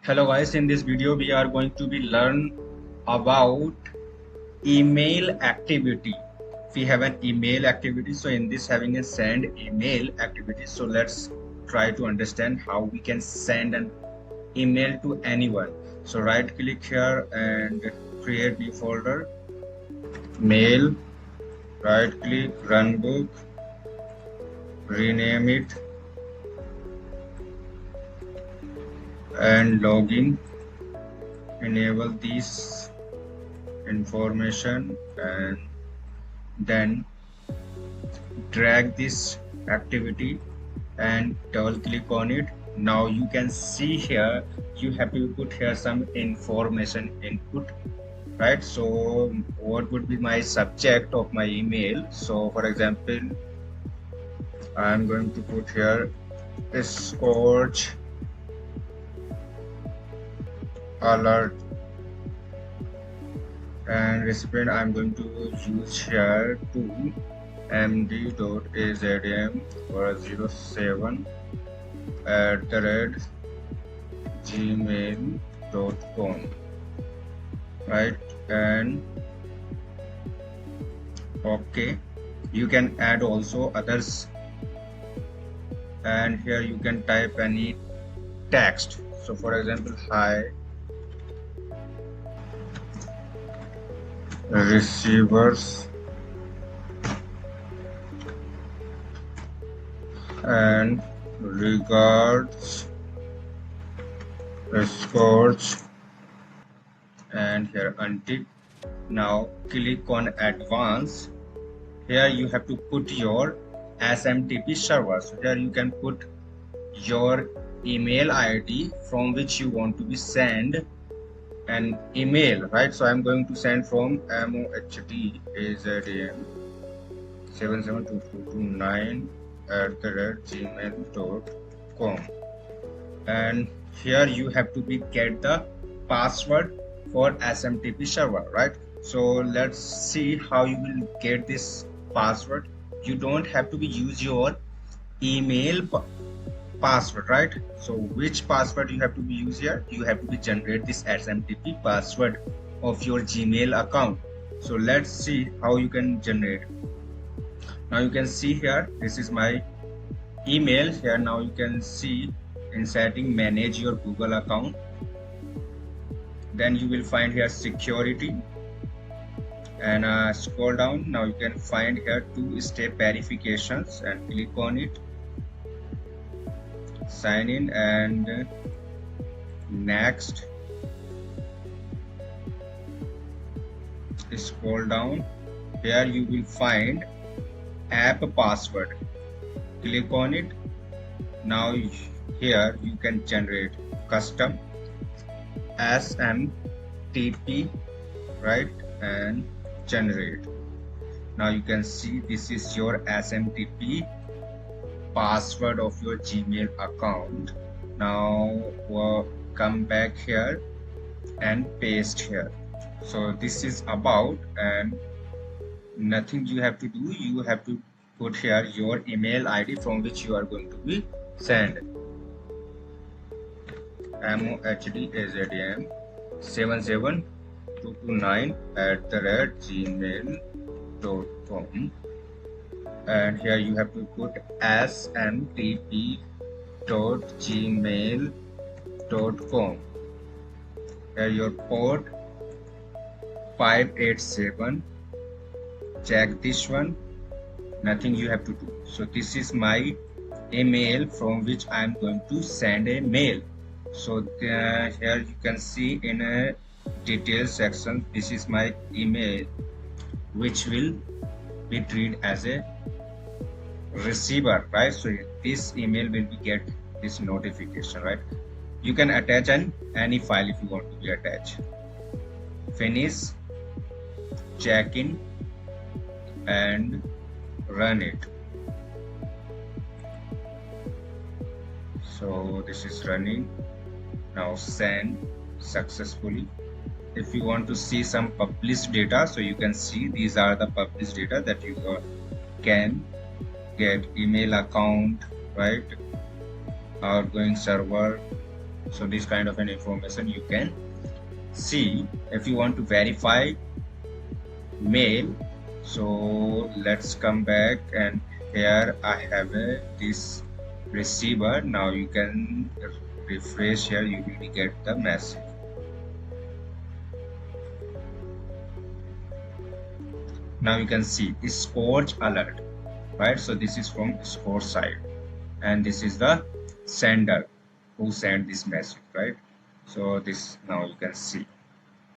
Hello guys, in this video we are going to be learn about email activity. We have an email activity, so in this having a send email activity, so let's try to understand how we can send an email to anyone. So right click here and create new folder, mail, right click, run book, rename it and login, enable this information and then drag this activity and double click on it. Now you can see here you have to put here some information input, right? So what would be my subject of my email? So for example, I'm going to put here Scorch alert, and recipient I'm going to use here to md.azm07@gmail.com, right? And okay, you can add also others, and here you can type any text. So for example, hi receivers and regards Scorch, and here untick. Now click on advanced. Here you have to put your SMTP server. So here you can put your email ID from which you want to be send an email, right? So I'm going to send from mohdazm77229@gmail.com, and here you have to be get the password for SMTP server, right? So let's see how you will get this password. You don't have to be use your email password, right? So which password you have to be use here? You have to be generate this SMTP password of your Gmail account. So let's see how you can generate. Now you can see here, this is my email here. Now you can see in setting manage your Google account, then you will find here security, and scroll down. Now you can find here two-step verifications and click on it, sign in and next. Scroll down, here you will find app password, click on it. Now here you can generate custom SMTP, right, and generate. Now you can see this is your SMTP password of your Gmail account. Now come back here and paste here. So this is about, and nothing you have to do. You have to put here your email ID from which you are going to be send. mohdazm77229@gmail.com, and here you have to put smtp.gmail.com. here your port 587, check this one. Nothing you have to do. So this is my email from which I am going to send a mail. So here you can see in a details section, this is my email which will be treated as a receiver, right? So this email will be get this notification, right? You can attach any file if you want to be attached. Finish, check in and run it. So this is running. Now send successfully. If you want to see some published data, so you can see these are the published data that you can get: email account, right, outgoing server, So this kind of an information you can see. If you want to verify mail, so let's come back, and here I have this receiver. Now you can refresh here, you will get the message. Now you can see SCORCH alert, right? So this is from SCORCH side, and this is the sender who sent this message, right? So this, now you can see.